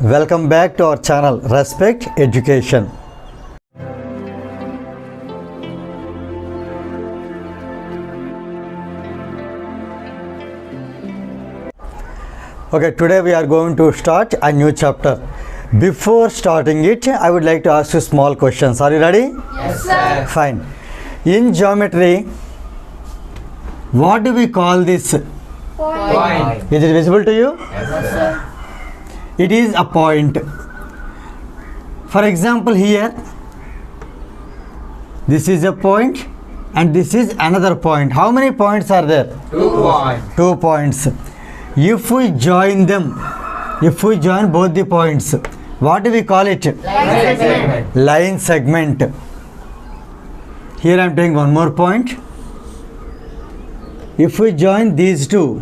Welcome back to our channel Respect Education. Okay, today we are going to start a new chapter. Before starting it, I would like to ask you small questions. Are you ready? Yes, sir. Fine. In geometry, what do we call this? Point. Is it visible to you? Yes, sir. It is a point. For example, here, this is a point and this is another point. How many points are there? 2 points. 2 points. If we join them, if we join both the points, what do we call it? Line segment. Line segment. Here I am taking one more point. If we join these two,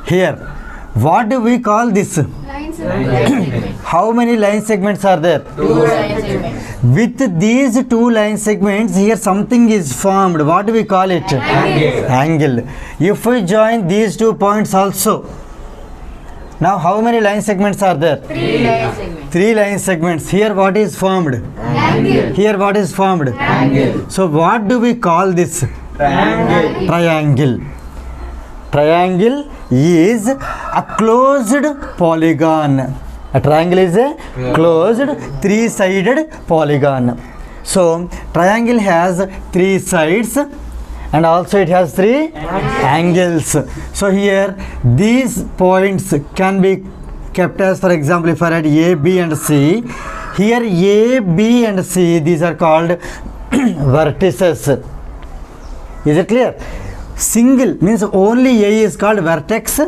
here, what do we call this? Line segment. How many line segments are there? 2 line segments. With these two line segments, here something is formed. What do we call it? Angle. Angle. If we join these 2 points also, now how many line segments are there? 3 line segments. 3 line segments. Here what is formed? Angle. Here what is formed? Angle. So what do we call this? Triangle. Triangle. Triangle is a closed polygon. A triangle is a closed 3-sided polygon. So triangle has 3 sides and also it has 3 angles. So here these points can be kept as, for example, if I write A, B and C, here A, B and C, these are called vertices. Is it clear? Single means only A is called vertex,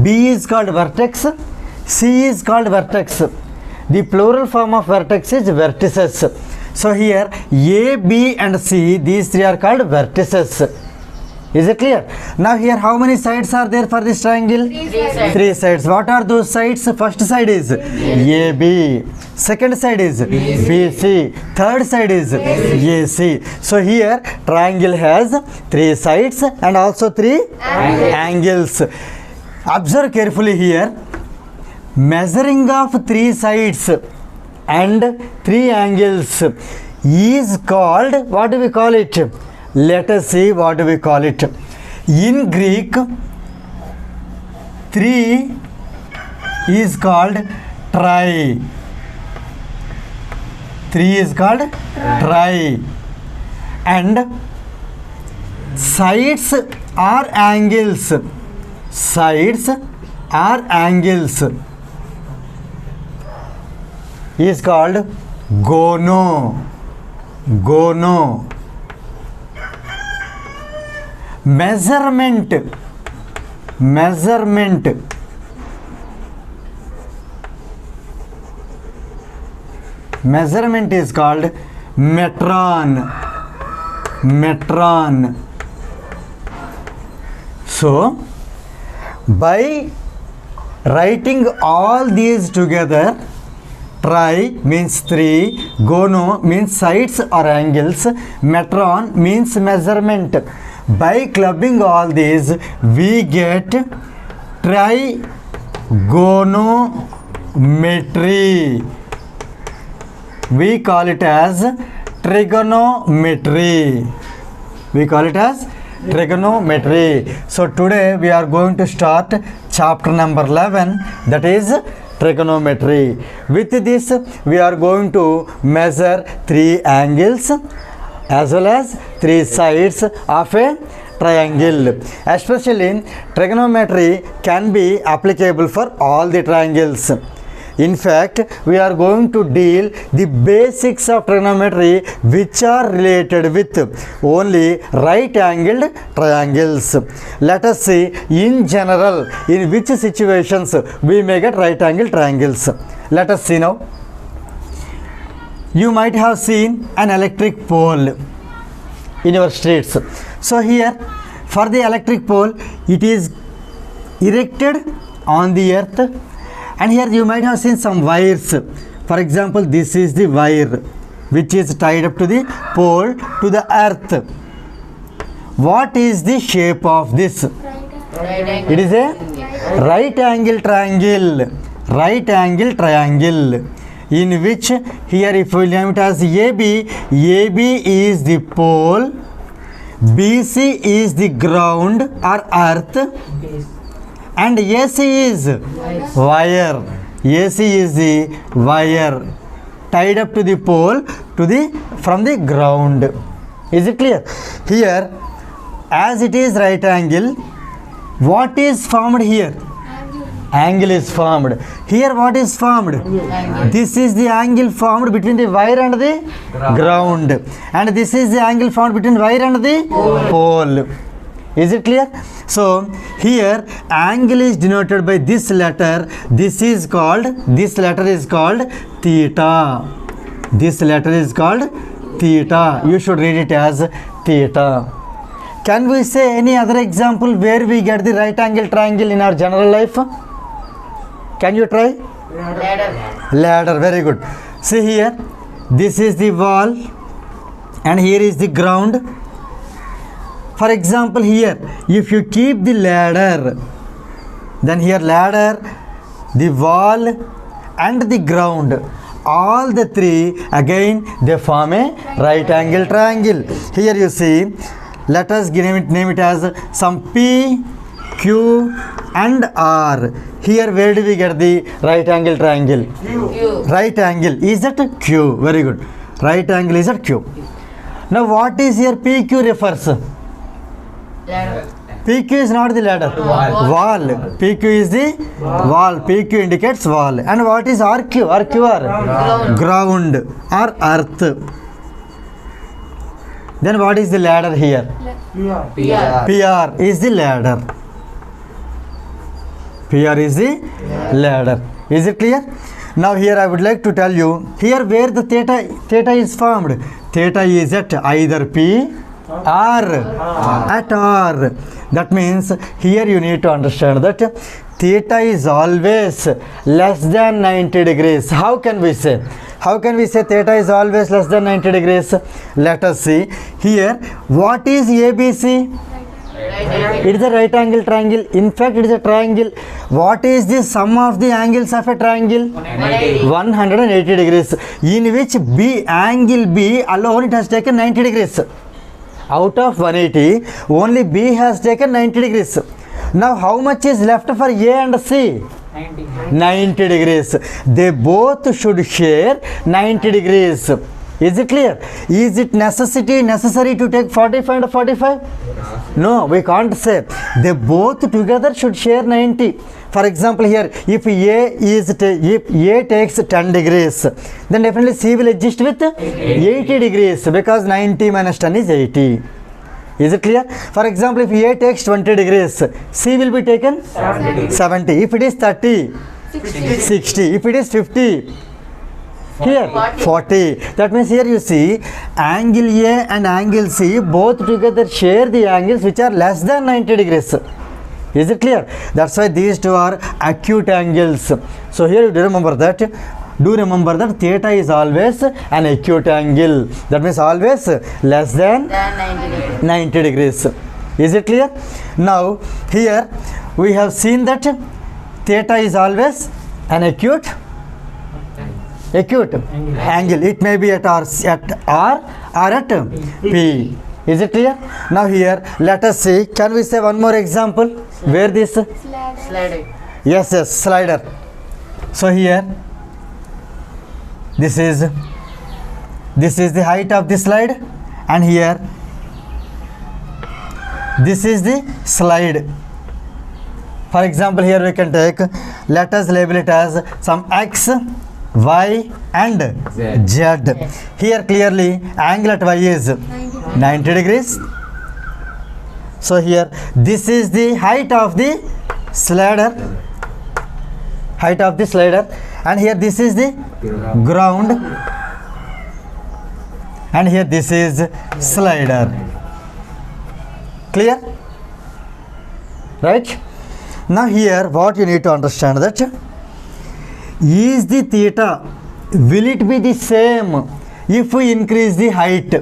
B is called vertex, C is called vertex. The plural form of vertex is vertices. So here A, B and C, these 3 are called vertices. Is it clear? Now here how many sides are there for this triangle? 3 sides. 3 sides. What are those sides? First side is AB. Second side is BC. Third side is AC. So here triangle has 3 sides and also 3 angles. Observe carefully here. Measuring of 3 sides and 3 angles is called, what do we call it? Let us see what do we call it. In Greek, 3 is called tri. 3 is called tri. And sides are angles. Sides are angles is called gono. Gono. Measurement. Measurement. Measurement is called metron. Metron. So, by writing all these together, tri means 3, gono means sides or angles, metron means measurement. By clubbing all these, we get trigonometry. We call it as trigonometry. We call it as trigonometry. So today we are going to start chapter number 11, that is trigonometry. With this we are going to measure 3 angles as well as 3 sides of a triangle. Especially trigonometry can be applicable for all the triangles. In fact, we are going to deal the basics of trigonometry which are related with only right angled triangles. Let us see in general in which situations we may get right angled triangles. Let us see now. You might have seen an electric pole in your streets. So here for the electric pole, it is erected on the earth, and here you might have seen some wires. For example, this is the wire which is tied up to the pole to the earth. What is the shape of this? Right angle. It is a right angle triangle. right angle triangle, in which here if we name it as AB, AB is the pole, BC is the ground or earth, and AC is wire. AC is the wire tied up to the pole from the ground. Is it clear? Here, as it is right angle, what is formed here? Angle is formed. Here what is formed? Angle. This is the angle formed between the wire and the ground. And this is the angle formed between wire and the pole. Is it clear? So here angle is denoted by this letter. This letter is called theta. This letter is called theta. You should read it as theta. Can we say any other example where we get the right angle triangle in our general life? Can you try? Ladder. Ladder, very good. See here, this is the wall and here is the ground. For example, here, if you keep the ladder, then here ladder, the wall and the ground, all the three again they form a right angle triangle. Here you see, let us name it as some P, Q and R. Here where do we get the right angle triangle? Q. Right angle is at Q. Very good. Right angle is at Q. Now what is here PQ refers? Ladder. PQ is not the ladder. Wall. PQ is the wall. PQ indicates wall. And what is RQ? RQR? Ground or earth. Then what is the ladder here? PR. PR is the ladder. PR is the ladder. Is it clear? Now here I would like to tell you, here where the theta is formed. Theta is at either P or at R. That means here you need to understand that theta is always less than 90 degrees. How can we say? How can we say theta is always less than 90 degrees? Let us see. Here, what is ABC? It is a right angle triangle. In fact, it is a triangle. What is the sum of the angles of a triangle? 180 degrees. In which angle B alone it has taken 90 degrees. Out of 180, only B has taken 90 degrees. Now, how much is left for A and C? 90 degrees. They both should share 90 degrees. Is it clear? Is it necessary to take 45 and 45? No, we can't say. They both together should share 90. For example, here, if A takes 10 degrees, then definitely C will adjust with 80 degrees because 90 minus 10 is 80. Is it clear? For example, if A takes 20 degrees, C will be taken 70. If it is 30, 60. If it is 50, here 40. That means here you see angle A and angle C both together share the angles which are less than 90 degrees. Is it clear? That's why these two are acute angles. So here you do remember that. Do remember that theta is always an acute angle. That means always less than 90 degrees. Is it clear? Now here we have seen that theta is always an acute angle. It may be at R or at P. Is it clear? Now here let us see. Can we say one more example? Where this? Slider. Yes, slider. So here this is the height of the slide, and here this is the slide. For example, here we can take, let us label it as some X, Y and Z. Here clearly angle at Y is 90 degrees. So here this is the height of the slider, and here this is the ground, and here this is slider. Clear? Right? Now here what you need to understand that is the theta, will it be the same if we increase the height,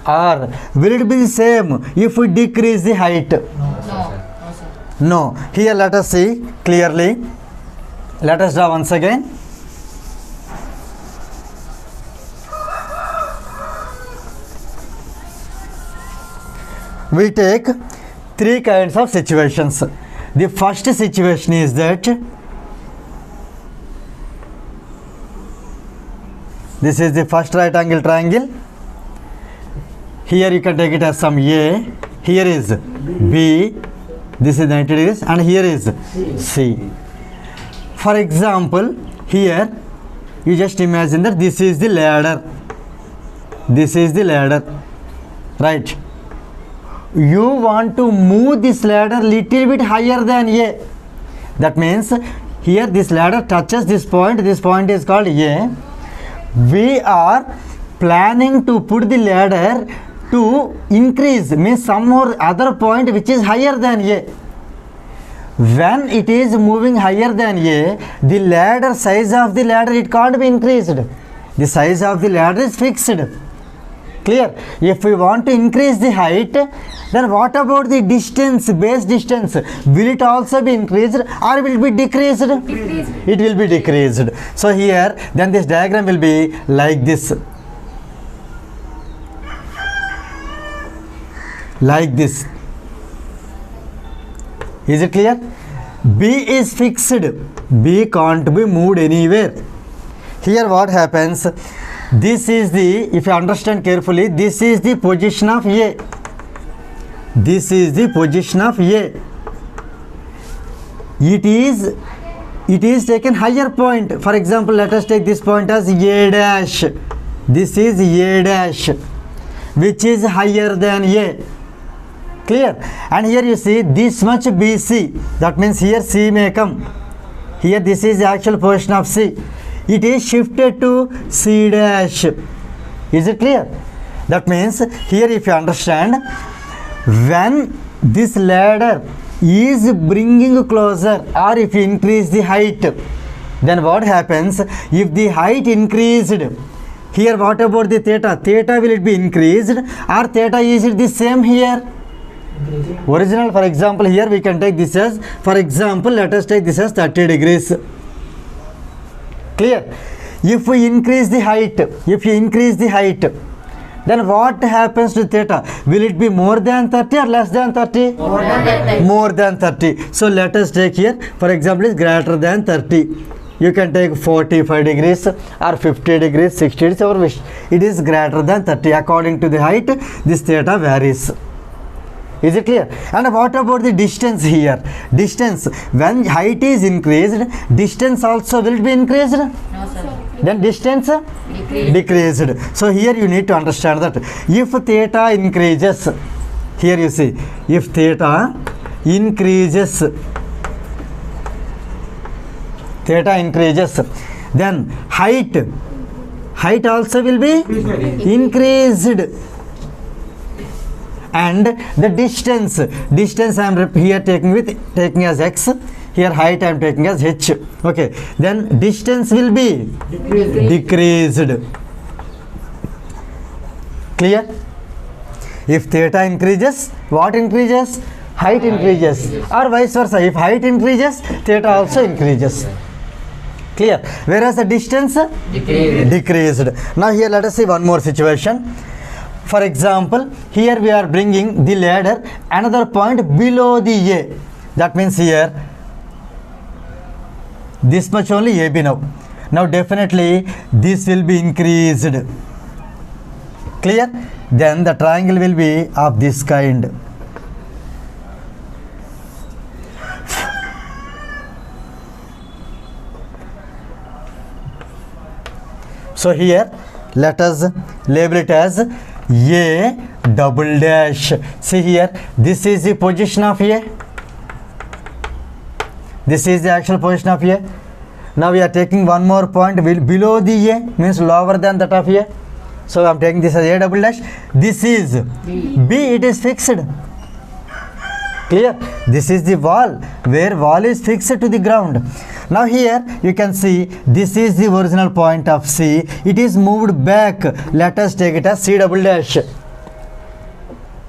or will it be the same if we decrease the height? No. No. Here let us see clearly. Let us draw once again. We take three kinds of situations. The first situation is that this is the first right angle triangle. Here you can take it as some A. Here is B. This is 90 degrees and here is C. For example, here you just imagine that this is the ladder. This is the ladder, right? You want to move this ladder little bit higher than A. That means here this ladder touches this point. This point is called A. We are planning to put the ladder to increase, means some or other point which is higher than A. When it is moving higher than A, the ladder size of the ladder, it can't be increased. The size of the ladder is fixed. Clear? If we want to increase the height, then what about the distance, base distance? Will it also be increased or will it be decreased? Decreased. It will be decreased. So here, then this diagram will be like this. Like this. Is it clear? B is fixed. B can't be moved anywhere. Here what happens? This is the, if you understand carefully, this is the position of A. This is the position of A. It is taken higher point. For example, let us take this point as A dash. This is A dash, which is higher than A. Clear? And here you see this much BC. That means here C may come. Here this is the actual position of C. It is shifted to C dash. Is it clear? That means here if you understand, when this ladder is bringing closer or if you increase the height, then what happens? If the height increased, here what about the theta? Theta, will it be increased or theta, is it the same here? Original, for example, here we can take this as, for example, let us take this as 30 degrees. Clear? If we increase the height, then what happens to theta? Will it be more than 30 or less than 30? More than 30. More than 30. So let us take here, for example, is greater than 30. You can take 45 degrees or 50 degrees, 60 degrees, our wish. It is greater than 30. According to the height, this theta varies. Is it clear? And what about the distance here? Distance, when height is increased, distance also will be increased. No, sir. Then distance decreased. So here you need to understand that if theta increases, here you see, if theta increases, then height also will be increased. And the distance I am here taking as x, here height I am taking as h. Okay, then distance will be decreased. Clear? If theta increases, what increases? Height increases, or vice versa. If height increases, theta also increases. Clear? Whereas the distance decreased. Now here let us see one more situation. For example, here we are bringing the ladder another point below the A. That means here this much only AB now. Now definitely this will be increased. Clear? Then the triangle will be of this kind. So here let us label it as A double dash. See here, this is the position of A. This is the actual position of A. Now we are taking one more point below the A, means lower than that of A. So I am taking this as A double dash. This is B, it is fixed. Clear? This is the wall, where wall is fixed to the ground. Now here you can see this is the original point of C. It is moved back. Let us take it as C double dash.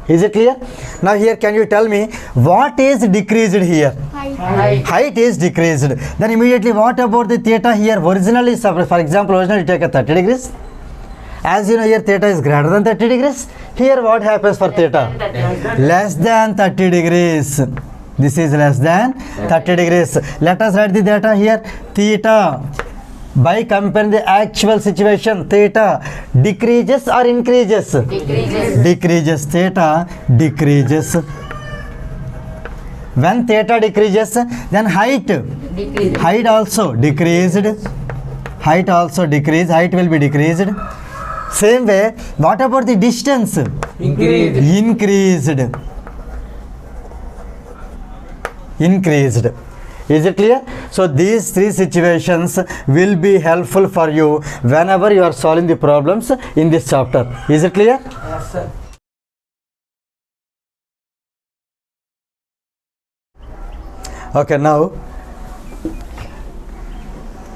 Is it clear? Now here can you tell me what is decreased here? Height. Height is decreased. Then immediately what about the theta here? Originally, for example, originally you take a 30 degrees. As you know here theta is greater than 30 degrees. Here what happens for theta? Less than 30 degrees. This is less than 30 degrees. Let us write the data here. Theta, by comparing the actual situation, theta decreases or increases? Decreases. Decreases. Theta decreases. When theta decreases, then height Decreases. height also decreased. Height also decreased. Height will be decreased. Same way, what about the distance? Increased. Increased. Is it clear? So these three situations will be helpful for you whenever you are solving the problems in this chapter. Is it clear? Yes, sir. Okay, now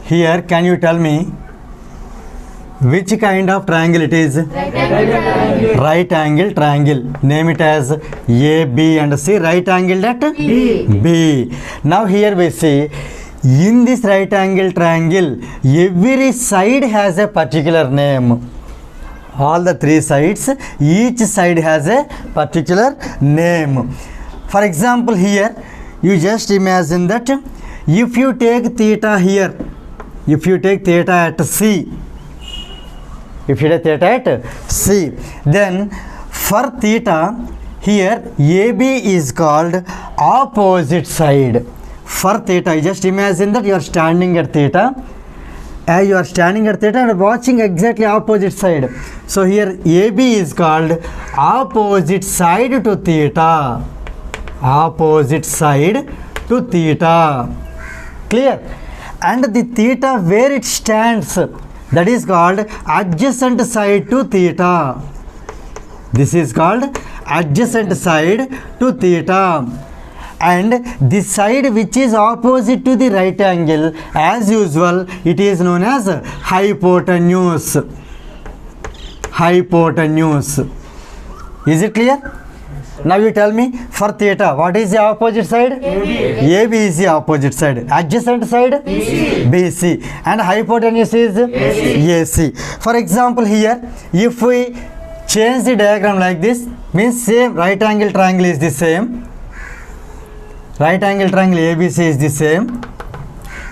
here can you tell me which kind of triangle it is? Right angle triangle. Name it as A, B and C. Right angle at B. Now here we see in this right angle triangle every side has a particular name. All the three sides, each side has a particular name. For example, here you just imagine that if you take theta here, if you take theta at C, if you take theta at C, then for theta here AB is called opposite side. For theta, you just imagine that you are standing at theta. As you are standing at theta and watching exactly opposite side. So here AB is called opposite side to theta. Opposite side to theta. Clear? And the theta where it stands, that is called adjacent side to theta. This is called adjacent side to theta. And the side which is opposite to the right angle, as usual, it is known as hypotenuse. Hypotenuse. Is it clear? Now you tell me for theta, what is the opposite side? AB is the opposite side. Adjacent side? BC. And hypotenuse is AC. For example, here, if we change the diagram like this, means same right angle triangle is the same. Right angle triangle ABC is the same.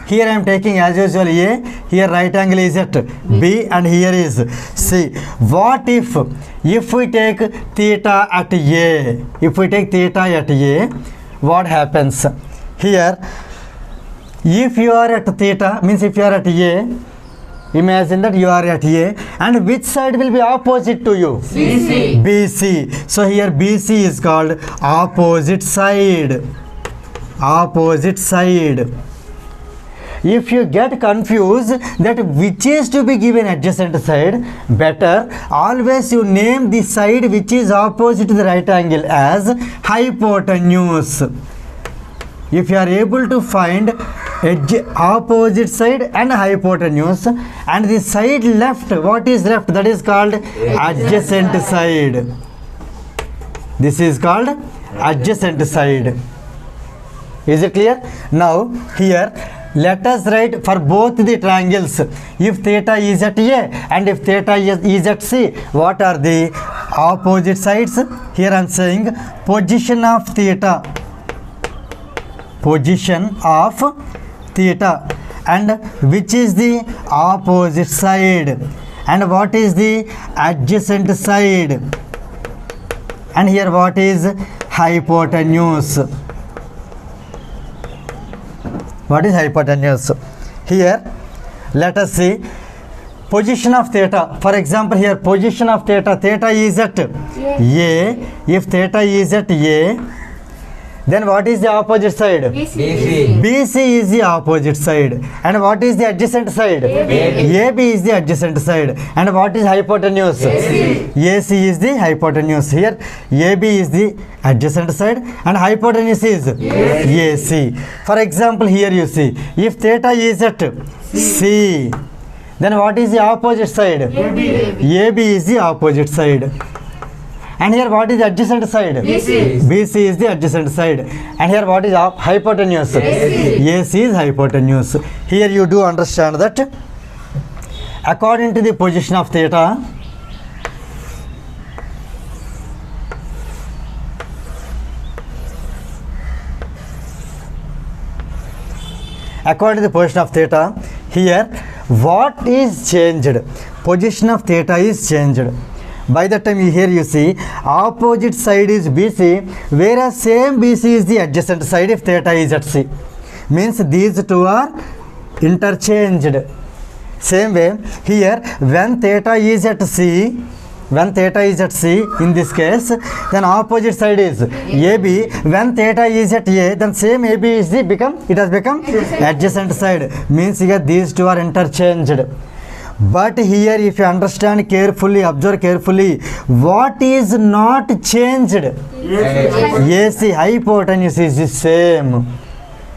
Here I am taking as usual A, here right angle is at B and here is C. What if we take theta at A? If we take theta at A, what happens? Here, if you are at theta, means if you are at A, imagine that you are at A, and which side will be opposite to you? BC. BC. So here BC is called opposite side. Opposite side. If you get confused that which is to be given adjacent side, better always you name the side which is opposite to the right angle as hypotenuse. If you are able to find opposite side and hypotenuse, and the side left, what is left? That is called adjacent side. This is called adjacent side. Is it clear? Now here let us write for both the triangles. If theta is at A and if theta is at C, what are the opposite sides? Here I am saying position of theta. Position of theta. And which is the opposite side? And what is the adjacent side? And here what is hypotenuse? What is hypotenuse? Here, let us see position of theta. For example, here position of theta. Theta is at A. If theta is at A, then what is the opposite side? BC. BC is the opposite side. And what is the adjacent side? AB is the adjacent side. And what is hypotenuse? AC is the hypotenuse. Here AB is the adjacent side and hypotenuse is AC. For example, here you see if theta is at C, then what is the opposite side? AB is the opposite side. And here what is the adjacent side? BC. BC is the adjacent side. And here what is hypotenuse? AC. AC is hypotenuse. Here you do understand that according to the position of theta, according to the position of theta, here what is changed? Position of theta is changed. By the time here you see opposite side is BC, whereas same BC is the adjacent side if theta is at C. Means these two are interchanged. Same way here when theta is at C, in this case, then opposite side is AB. When theta is at A, then same AB is it has become adjacent side. Means here these two are interchanged. But here if you understand carefully, observe carefully, what is not changed? AC, hypotenuse is the same.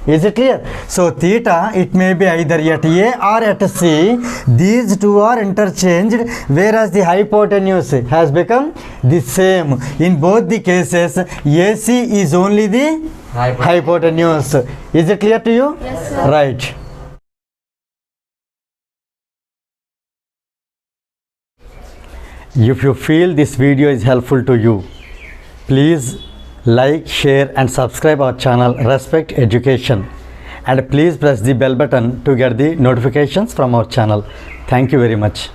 Is it clear? So theta, it may be either at A or at C. These two are interchanged, whereas the hypotenuse has become the same. In both the cases, AC is only the hypotenuse. Is it clear to you? Yes, sir. Right. If you feel this video is helpful to you, please like, share and subscribe our channel Respect Education, and please press the bell button to get the notifications from our channel. Thank you very much.